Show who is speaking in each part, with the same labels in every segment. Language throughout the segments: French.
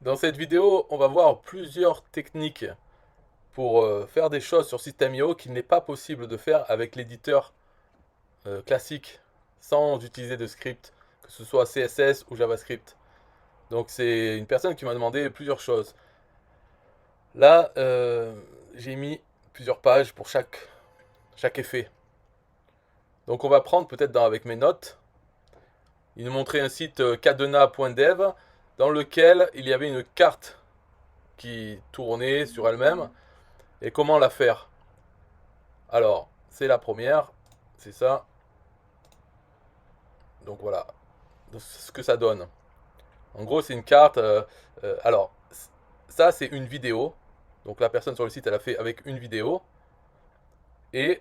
Speaker 1: Dans cette vidéo, on va voir plusieurs techniques pour faire des choses sur System.io qu'il n'est pas possible de faire avec l'éditeur classique sans utiliser de script, que ce soit CSS ou JavaScript. Donc c'est une personne qui m'a demandé plusieurs choses. Là, j'ai mis plusieurs pages pour chaque effet. Donc on va prendre peut-être avec mes notes. Il nous montrait un site cadenas.dev dans lequel il y avait une carte qui tournait sur elle-même. Et comment la faire? Alors, c'est la première, c'est ça. Donc voilà, ce que ça donne. En gros, c'est une carte. Alors, ça, c'est une vidéo. Donc la personne sur le site, elle a fait avec une vidéo et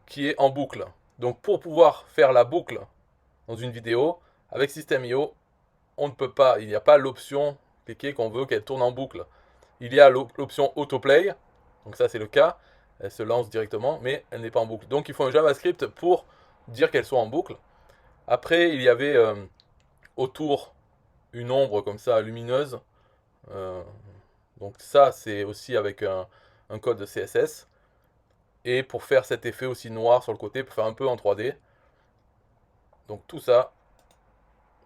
Speaker 1: qui est en boucle. Donc pour pouvoir faire la boucle dans une vidéo, avec System.io, on ne peut pas. Il n'y a pas l'option cliquer qu'on veut qu'elle tourne en boucle. Il y a l'option autoplay. Donc ça, c'est le cas. Elle se lance directement, mais elle n'est pas en boucle. Donc il faut un JavaScript pour dire qu'elle soit en boucle. Après, il y avait autour une ombre comme ça lumineuse. Euh, donc ça, c'est aussi avec un code de CSS. Et pour faire cet effet aussi noir sur le côté, pour faire un peu en 3D. Donc tout ça,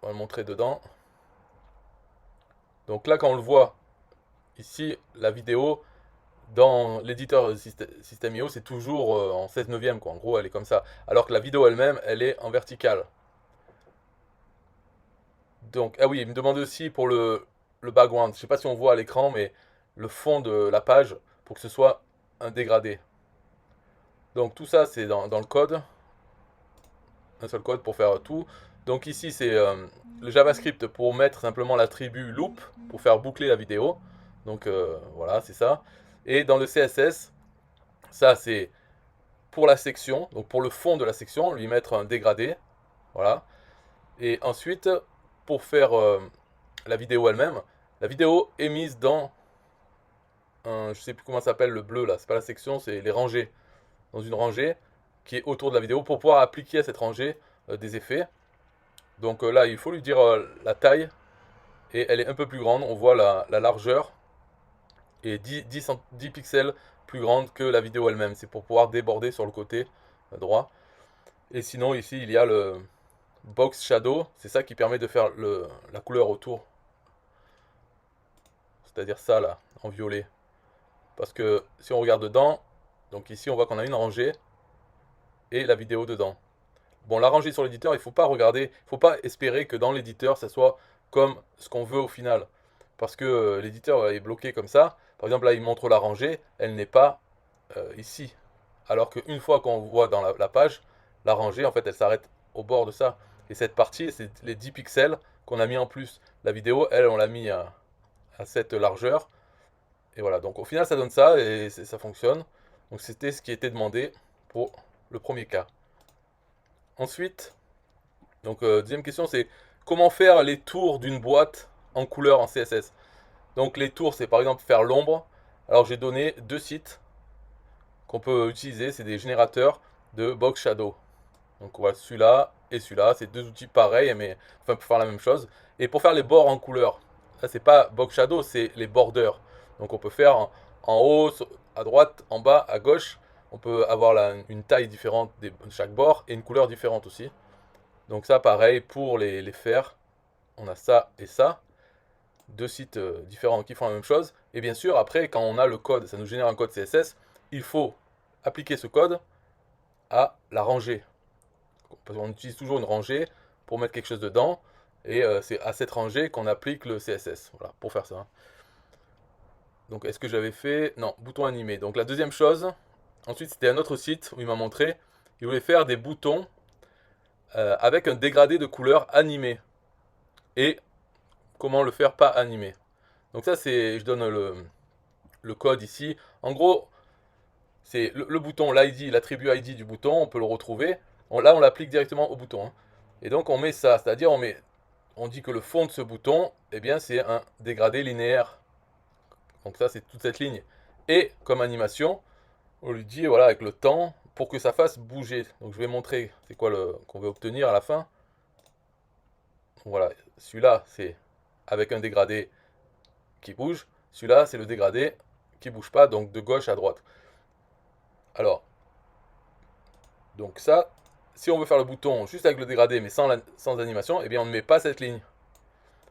Speaker 1: on va le montrer dedans. Donc là, quand on le voit ici, la vidéo, dans l'éditeur System.io, c'est toujours en 16 neuvième, quoi. En gros, elle est comme ça. Alors que la vidéo elle-même, elle est en verticale. Donc, ah oui, il me demandait aussi pour le background. Je sais pas si on voit à l'écran, mais le fond de la page, pour que ce soit un dégradé. Donc tout ça, c'est dans le code. Un seul code pour faire tout. Donc ici, c'est le JavaScript pour mettre simplement l'attribut loop, pour faire boucler la vidéo. Donc voilà, c'est ça. Et dans le CSS, ça c'est pour la section, donc pour le fond de la section, lui mettre un dégradé. Voilà. Et ensuite, pour faire la vidéo elle-même, la vidéo est mise dans je sais plus comment ça s'appelle le bleu là, c'est pas la section, c'est les rangées. Dans une rangée qui est autour de la vidéo pour pouvoir appliquer à cette rangée des effets. Donc là, il faut lui dire la taille et elle est un peu plus grande. On voit la largeur et 10 pixels plus grande que la vidéo elle-même. C'est pour pouvoir déborder sur le côté droit. Et sinon, ici, il y a le box shadow. C'est ça qui permet de faire la couleur autour. C'est-à-dire ça là, en violet. Parce que si on regarde dedans, donc ici, on voit qu'on a une rangée et la vidéo dedans. Bon, la rangée sur l'éditeur, il ne faut pas regarder, il ne faut pas espérer que dans l'éditeur, ça soit comme ce qu'on veut au final. Parce que l'éditeur est bloqué comme ça. Par exemple, là, il montre la rangée, elle n'est pas ici. Alors qu'une fois qu'on voit dans la page, la rangée, en fait, elle s'arrête au bord de ça. Et cette partie, c'est les 10 pixels qu'on a mis en plus. La vidéo, elle, on l'a mis à cette largeur. Et voilà, donc au final, ça donne ça et ça fonctionne. Donc c'était ce qui était demandé pour le premier cas. Ensuite, donc deuxième question, c'est comment faire les tours d'une boîte en couleur en CSS. Donc les tours, c'est par exemple faire l'ombre. Alors j'ai donné deux sites qu'on peut utiliser, c'est des générateurs de box shadow. Donc voilà, celui-là, c'est deux outils pareils, mais enfin pour faire la même chose. Et pour faire les bords en couleur, ça c'est pas box shadow, c'est les borders. Donc on peut faire en haut, à droite, en bas, à gauche. On peut avoir une taille différente de chaque bord et une couleur différente aussi. Donc ça pareil pour les faire, on a ça et ça, deux sites différents qui font la même chose. Et bien sûr, après, quand on a le code, ça nous génère un code CSS, il faut appliquer ce code à la rangée. Parce qu'on utilise toujours une rangée pour mettre quelque chose dedans, et c'est à cette rangée qu'on applique le CSS. Voilà, pour faire ça. Donc est-ce que j'avais fait? Non, bouton animé. Donc la deuxième chose, ensuite c'était un autre site où il m'a montré, il voulait faire des boutons avec un dégradé de couleur animé. Et comment le faire pas animé. Donc ça c'est, je donne le code ici. En gros, c'est le bouton, l'ID, l'attribut ID du bouton, on peut le retrouver. Là on l'applique directement au bouton, hein. Et donc on met ça, c'est-à-dire on dit que le fond de ce bouton, eh bien c'est un dégradé linéaire. Donc ça c'est toute cette ligne. Et comme animation, on lui dit voilà avec le temps pour que ça fasse bouger. Donc je vais montrer c'est quoi le qu'on veut obtenir à la fin. Donc, voilà, celui-là c'est avec un dégradé qui bouge. Celui-là, c'est le dégradé qui bouge pas, donc de gauche à droite. Alors, donc ça, si on veut faire le bouton juste avec le dégradé, mais sans animation, eh bien on ne met pas cette ligne.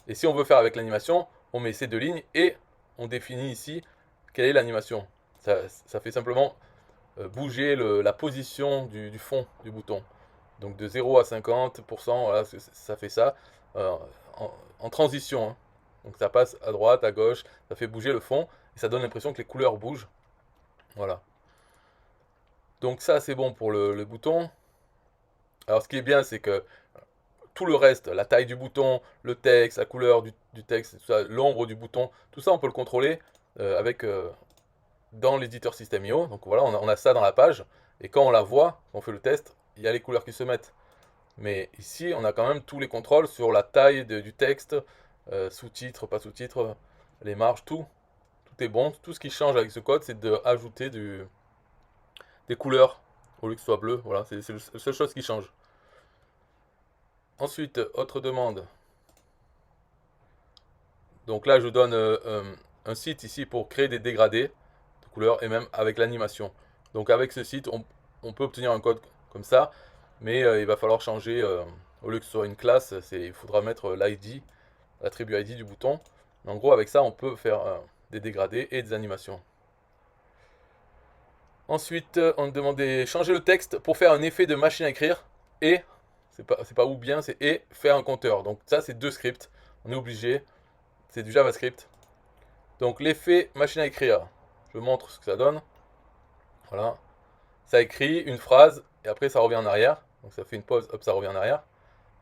Speaker 1: Et si on veut faire avec l'animation, on met ces deux lignes et on définit ici quelle est l'animation. Ça fait simplement bouger la position du fond du bouton. Donc de 0 à 50%, voilà, ça fait ça en transition. Hein. Donc ça passe à droite, à gauche, ça fait bouger le fond et ça donne l'impression que les couleurs bougent. Voilà. Donc ça c'est bon pour le bouton. Alors ce qui est bien c'est que tout le reste, la taille du bouton, le texte, la couleur du texte, l'ombre du bouton, tout ça on peut le contrôler dans l'éditeur System.io. Donc voilà, on a ça dans la page. Et quand on la voit, quand on fait le test, il y a les couleurs qui se mettent. Mais ici, on a quand même tous les contrôles sur la taille du texte, sous-titres, pas sous-titres, les marges, tout. Tout est bon. Tout ce qui change avec ce code, c'est d'ajouter des couleurs au lieu que ce soit bleu. Voilà, c'est la seule chose qui change. Ensuite, autre demande. Donc là, je donne un site ici pour créer des dégradés de couleurs et même avec l'animation. Donc avec ce site, on peut obtenir un code comme ça, mais il va falloir changer, au lieu que ce soit une classe, il faudra mettre l'ID, l'attribut ID du bouton. Mais en gros, avec ça, on peut faire des dégradés et des animations. Ensuite, on demandait changer le texte pour faire un effet de machine à écrire et, c'est pas ou bien, c'est et faire un compteur. Donc ça, c'est deux scripts. On est obligé, c'est du JavaScript. Donc l'effet machine à écrire, je montre ce que ça donne. Voilà. Ça écrit une phrase et après ça revient en arrière. Donc ça fait une pause, hop, ça revient en arrière.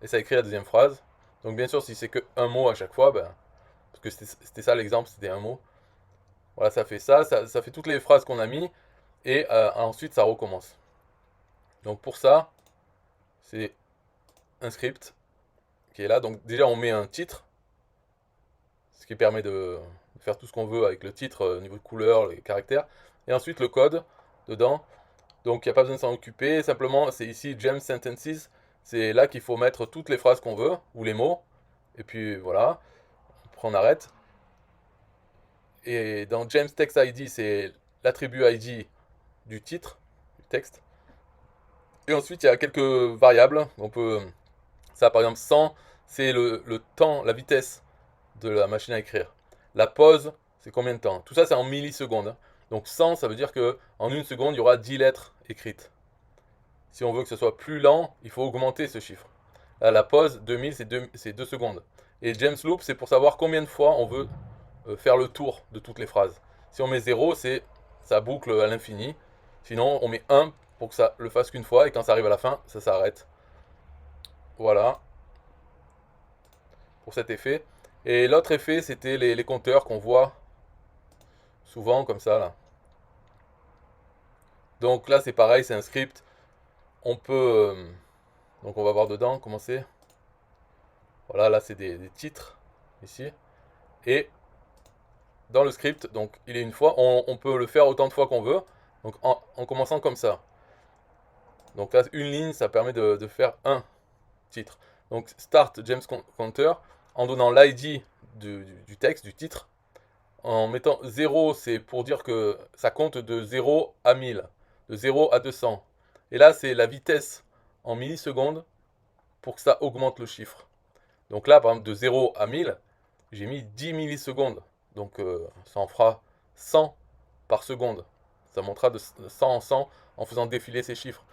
Speaker 1: Et ça écrit la deuxième phrase. Donc bien sûr, si c'est que un mot à chaque fois, parce que c'était ça l'exemple, c'était un mot. Voilà, ça fait ça fait toutes les phrases qu'on a mis. Et ensuite, ça recommence. Donc pour ça, c'est un script qui est là. Donc déjà, on met un titre, ce qui permet de faire tout ce qu'on veut avec le titre, niveau de couleur, les caractères. Et ensuite, le code dedans. Donc il n'y a pas besoin de s'en occuper. Simplement, c'est ici James Sentences. C'est là qu'il faut mettre toutes les phrases qu'on veut, ou les mots. Et puis voilà, après on arrête. Et dans James Text ID, c'est l'attribut ID du titre, du texte. Et ensuite, il y a quelques variables. On peut, ça par exemple, 100, c'est le temps, la vitesse de la machine à écrire. La pause, c'est combien de temps? Tout ça, c'est en millisecondes. Hein. Donc 100, ça veut dire que en une seconde, il y aura 10 lettres écrites. Si on veut que ce soit plus lent, il faut augmenter ce chiffre. Là, la pause, 2000, c'est 2 secondes. Et James Loop, c'est pour savoir combien de fois on veut faire le tour de toutes les phrases. Si on met 0, ça boucle à l'infini. Sinon, on met 1 pour que ça le fasse qu'une fois. Et quand ça arrive à la fin, ça s'arrête. Voilà. Pour cet effet. Et l'autre effet, c'était les compteurs qu'on voit souvent comme ça. Là. Donc là, c'est pareil, c'est un script. On peut... donc on va voir dedans comment c'est. Voilà, là, c'est des titres. Ici. Et dans le script, donc il est une fois, on peut le faire autant de fois qu'on veut, donc en commençant comme ça. Donc là, une ligne, ça permet de faire un titre. Donc start James Counter, en donnant l'ID du texte, du titre, en mettant 0, c'est pour dire que ça compte de 0 à 1000, de 0 à 200. Et là, c'est la vitesse en millisecondes pour que ça augmente le chiffre. Donc là, par exemple, de 0 à 1000, j'ai mis 10 millisecondes. Donc ça en fera 100 par seconde. Ça montera de 100 en 100 en faisant défiler ces chiffres.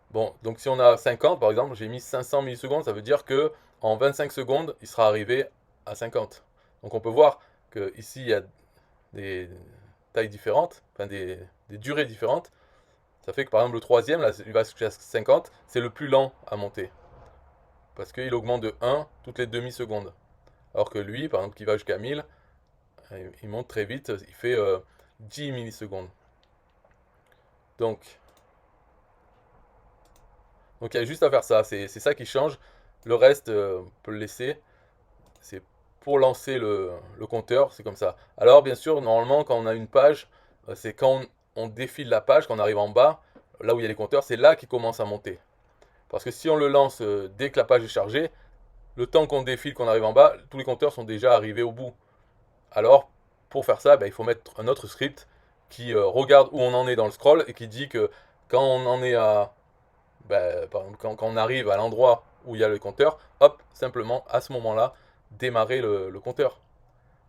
Speaker 1: Bon, donc si on a 50 par exemple, j'ai mis 500 millisecondes, ça veut dire que en 25 secondes, il sera arrivé à 50. Donc on peut voir que ici il y a des tailles différentes, enfin des durées différentes. Ça fait que par exemple le troisième, là, il va jusqu'à 50, c'est le plus lent à monter. Parce qu'il augmente de 1 toutes les demi-secondes. Alors que lui, par exemple, qui va jusqu'à 1000, il monte très vite, il fait 10 millisecondes. Donc il y a juste à faire ça, c'est ça qui change. Le reste, on peut le laisser. C'est pour lancer le compteur, c'est comme ça. Alors bien sûr, normalement, quand on a une page, c'est quand on défile la page, quand on arrive en bas, là où il y a les compteurs, c'est là qu'il commence à monter. Parce que si on le lance dès que la page est chargée, le temps qu'on défile, qu'on arrive en bas, tous les compteurs sont déjà arrivés au bout. Alors, pour faire ça, il faut mettre un autre script qui regarde où on en est dans le scroll et qui dit que quand on en est à, par exemple, quand on arrive à l'endroit où il y a le compteur, hop, simplement à ce moment-là, démarrer le compteur.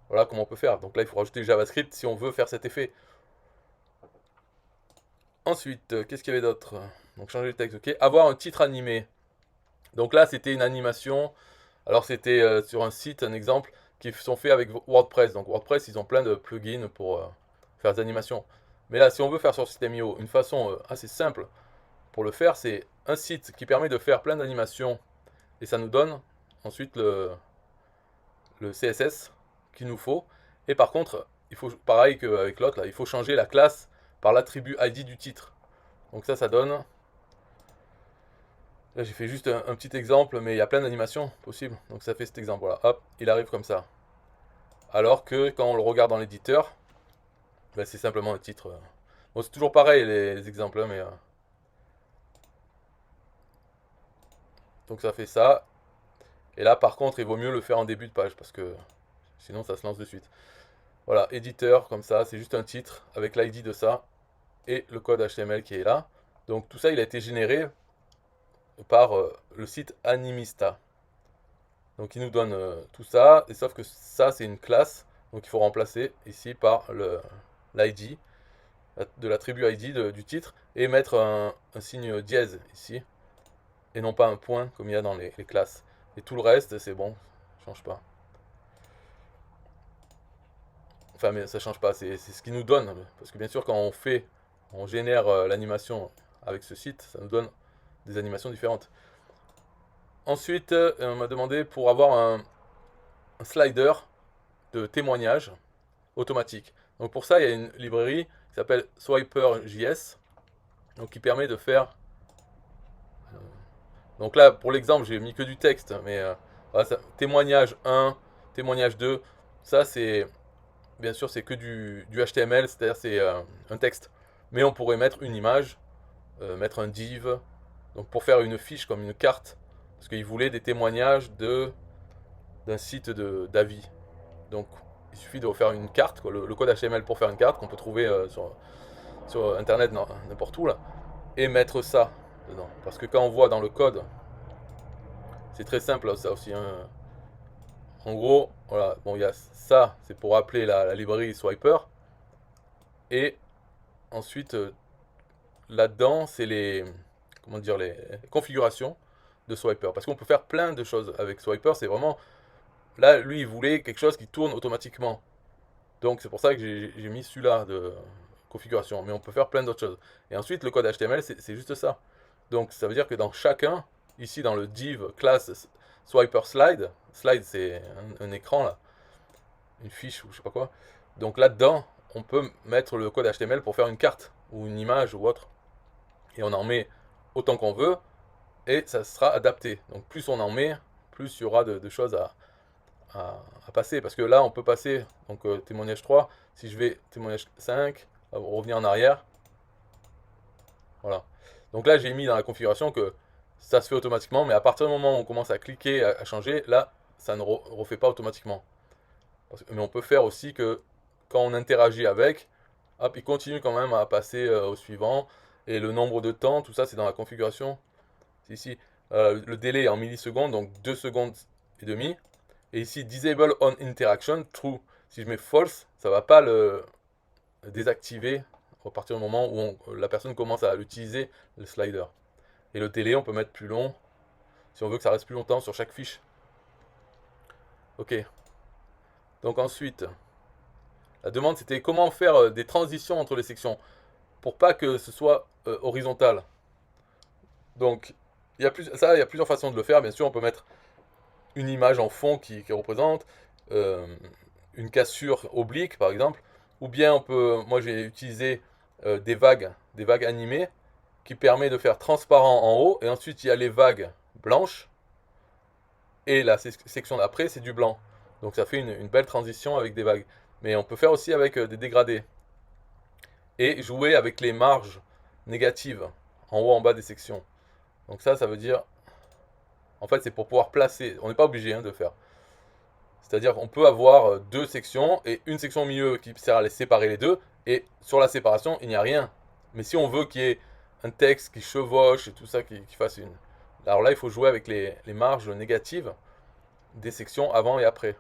Speaker 1: Voilà comment on peut faire. Donc là, il faut rajouter JavaScript si on veut faire cet effet. Ensuite, qu'est-ce qu'il y avait d'autre? Donc changer le texte, ok. Avoir un titre animé. Donc là, c'était une animation. Alors c'était sur un site, un exemple, qui sont faits avec WordPress. Donc WordPress, ils ont plein de plugins pour faire des animations. Mais là, si on veut faire sur System.io, une façon assez simple pour le faire, c'est un site qui permet de faire plein d'animations. Et ça nous donne ensuite le CSS qu'il nous faut. Et par contre, il faut, pareil qu'avec l'autre, là, il faut changer la classe par l'attribut ID du titre. Donc ça donne... Là, j'ai fait juste un petit exemple, mais il y a plein d'animations possibles. Donc ça fait cet exemple, voilà. Hop, il arrive comme ça. Alors que quand on le regarde dans l'éditeur, c'est simplement un titre. Bon, c'est toujours pareil les exemples, hein, mais... Donc ça fait ça. Et là, par contre, il vaut mieux le faire en début de page, parce que sinon ça se lance de suite. Voilà, éditeur, comme ça, c'est juste un titre avec l'ID de ça et le code HTML qui est là. Donc tout ça, il a été généré par le site Animista. Donc il nous donne tout ça, et sauf que ça, c'est une classe. Donc il faut remplacer ici par l'ID, de l'attribut ID du titre, et mettre un signe dièse ici, et non pas un point comme il y a dans les classes. Et tout le reste, c'est bon, ça change pas. Enfin, mais ça change pas, c'est ce qu'il nous donne. Parce que bien sûr, quand on génère l'animation avec ce site, ça nous donne des animations différentes. Ensuite, on m'a demandé pour avoir un slider de témoignage automatique. Donc pour ça, il y a une librairie qui s'appelle Swiper.js, donc qui permet de faire... Donc là, pour l'exemple, j'ai mis que du texte, mais voilà, témoignage 1, témoignage 2, ça c'est... Bien sûr, c'est que du HTML, c'est-à-dire c'est un texte. Mais on pourrait mettre une image, mettre un div, donc pour faire une fiche comme une carte, parce qu'il voulait des témoignages d'un site d'avis. Donc il suffit de faire une carte, quoi, le code HTML pour faire une carte qu'on peut trouver sur internet n'importe où là, et mettre ça dedans. Parce que quand on voit dans le code, c'est très simple là, ça aussi. Hein. En gros, voilà, bon, il y a ça, c'est pour appeler la librairie Swiper. Et ensuite, là-dedans, c'est comment dire, les configurations de Swiper. Parce qu'on peut faire plein de choses avec Swiper. C'est vraiment, là, lui, il voulait quelque chose qui tourne automatiquement. Donc c'est pour ça que j'ai mis celui-là de configuration. Mais on peut faire plein d'autres choses. Et ensuite, le code HTML, c'est juste ça. Donc ça veut dire que dans chacun, ici dans le div class Swiper slide, slide c'est un écran là, une fiche ou je sais pas quoi. Donc là-dedans, on peut mettre le code HTML pour faire une carte ou une image ou autre. Et on en met autant qu'on veut et ça sera adapté. Donc plus on en met, plus il y aura de choses à passer. Parce que là, on peut passer, donc témoignage 3, si je vais témoignage 5, revenir en arrière. Voilà. Donc là, j'ai mis dans la configuration que ça se fait automatiquement, mais à partir du moment où on commence à cliquer, à changer, là, ça ne refait pas automatiquement. Mais on peut faire aussi que quand on interagit avec, hop, il continue quand même à passer au suivant. Et le nombre de temps, tout ça, c'est dans la configuration. C'est ici. Le délai est en millisecondes, donc 2 secondes et demie. Et ici, disable on interaction, true. Si je mets false, ça ne va pas le désactiver à partir du moment où la personne commence à l'utiliser, le slider. Et le délai, on peut mettre plus long, si on veut que ça reste plus longtemps sur chaque fiche. Ok. Donc ensuite, la demande c'était comment faire des transitions entre les sections pour pas que ce soit horizontal. Donc, il y a plusieurs façons de le faire. Bien sûr, on peut mettre une image en fond qui représente une cassure oblique, par exemple. Ou bien moi j'ai utilisé des vagues animées qui permet de faire transparent en haut. Et ensuite, il y a les vagues blanches. Et la section d'après, c'est du blanc. Donc ça fait une belle transition avec des vagues. Mais on peut faire aussi avec des dégradés. Et jouer avec les marges négatives en haut en bas des sections. Donc ça veut dire... En fait, c'est pour pouvoir placer. On n'est pas obligé de faire. C'est-à-dire qu'on peut avoir deux sections et une section au milieu qui sert à les séparer les deux, et sur la séparation, il n'y a rien. Mais si on veut qu'il y ait un texte qui chevauche et tout ça, qui fasse une... Alors là, il faut jouer avec les marges négatives des sections avant et après.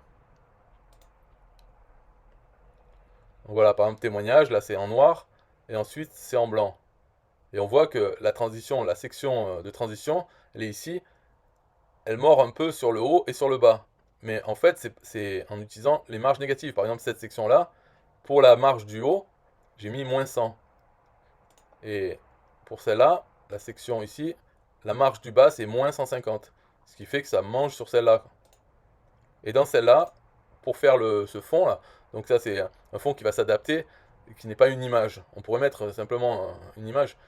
Speaker 1: Donc voilà, par exemple, témoignage, là c'est en noir, et ensuite c'est en blanc. Et on voit que la transition, la section de transition, elle est ici, elle mord un peu sur le haut et sur le bas. Mais en fait, c'est en utilisant les marges négatives. Par exemple, cette section-là, pour la marge du haut, j'ai mis moins 100. Et pour celle-là, la section ici, la marge du bas, c'est moins 150. Ce qui fait que ça mange sur celle-là. Et dans celle-là, pour faire ce fond-là, donc ça c'est un fond qui va s'adapter, qui n'est pas une image. On pourrait mettre simplement une image.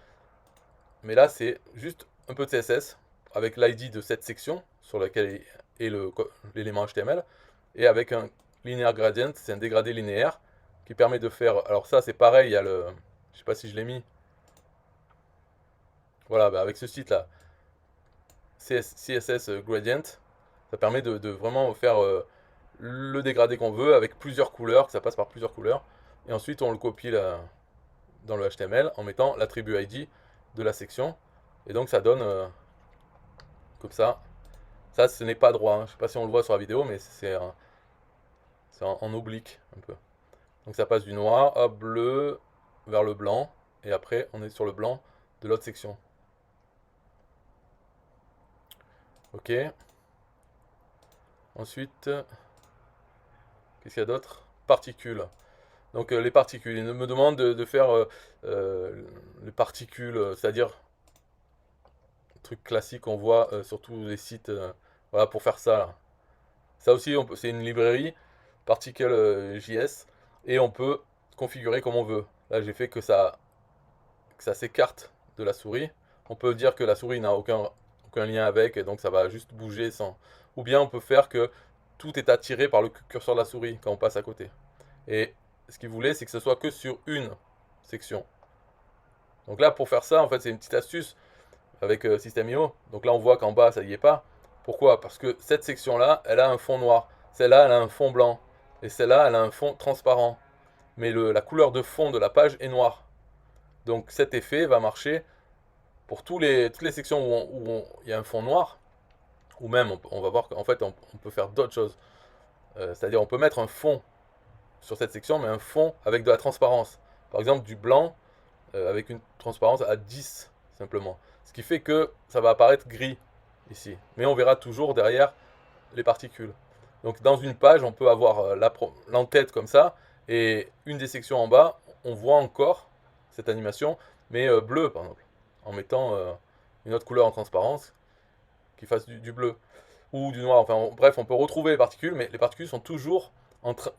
Speaker 1: Mais là, c'est juste un peu de CSS avec l'ID de cette section sur laquelle est l'élément HTML et avec un linear gradient, c'est un dégradé linéaire qui permet de faire. Alors, ça, c'est pareil, il y a le. Je sais pas si je l'ai mis. Voilà, bah avec ce site-là, CSS Gradient, ça permet de vraiment faire le dégradé qu'on veut avec plusieurs couleurs, que ça passe par plusieurs couleurs. Et ensuite, on le copie là, dans le HTML en mettant l'attribut ID de la section. Et donc ça donne comme ça. Ça, ce n'est pas droit. Hein. Je ne sais pas si on le voit sur la vidéo, mais c'est en oblique un peu. Donc ça passe du noir à bleu vers le blanc. Et après, on est sur le blanc de l'autre section. Ok. Ensuite, qu'est-ce qu'il y a d'autre? Particules. Donc les particules. Il me demande de faire les particules, c'est-à-dire truc classique qu'on voit sur tous les sites. Voilà, pour faire ça. Là. Ça aussi, c'est une librairie, Particle.js, et on peut configurer comme on veut. Là, j'ai fait que ça s'écarte de la souris. On peut dire que la souris n'a aucun lien avec, et donc ça va juste bouger sans. Ou bien on peut faire que tout est attiré par le curseur de la souris quand on passe à côté. Et ce qu'il voulait, c'est que ce soit que sur une section. Donc là, pour faire ça, en fait, c'est une petite astuce avec System.io. Donc là, on voit qu'en bas, ça n'y est pas. Pourquoi? Parce que cette section-là, elle a un fond noir. Celle-là, elle a un fond blanc. Et celle-là, elle a un fond transparent. Mais la couleur de fond de la page est noire. Donc cet effet va marcher pour toutes les sections où il y a un fond noir. Ou même, on va voir qu'en fait, on peut faire d'autres choses. C'est-à-dire, on peut mettre un fond sur cette section, mais un fond avec de la transparence. Par exemple, du blanc avec une transparence à 10, simplement. Ce qui fait que ça va apparaître gris ici. Mais on verra toujours derrière les particules. Donc dans une page, on peut avoir l'entête comme ça, et une des sections en bas, on voit encore cette animation, mais bleu par exemple, en mettant une autre couleur en transparence qui fasse du bleu ou du noir. Enfin bref, on peut retrouver les particules, mais les particules sont toujours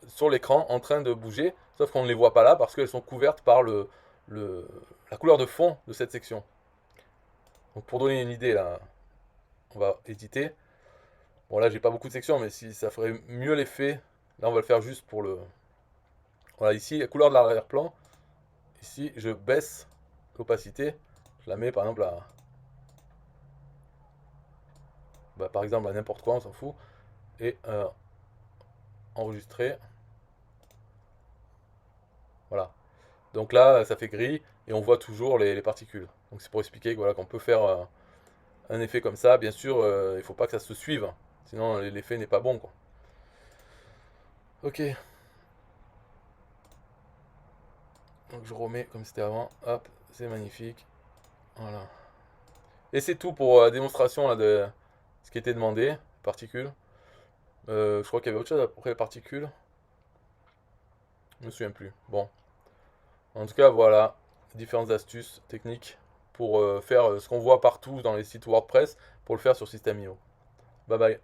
Speaker 1: sur l'écran en train de bouger, sauf qu'on ne les voit pas là parce qu'elles sont couvertes par la couleur de fond de cette section. Donc pour donner une idée là, on va éditer. Bon là j'ai pas beaucoup de sections, mais si ça ferait mieux l'effet, là on va le faire juste pour le... Voilà, ici la couleur de l'arrière-plan, ici je baisse l'opacité, je la mets par exemple à... Bah, par exemple à n'importe quoi, on s'en fout, et enregistrer. Voilà. Donc là ça fait gris, et on voit toujours les particules. Donc c'est pour expliquer voilà, qu'on peut faire un effet comme ça. Bien sûr, il ne faut pas que ça se suive, sinon l'effet n'est pas bon, quoi. Ok. Donc je remets comme c'était avant. Hop, c'est magnifique. Voilà. Et c'est tout pour la démonstration là, de ce qui était demandé, particules. Je crois qu'il y avait autre chose après les particules. Je me souviens plus. Bon. En tout cas, voilà. Différentes astuces techniques pour faire ce qu'on voit partout dans les sites WordPress pour le faire sur System.io. Bye bye.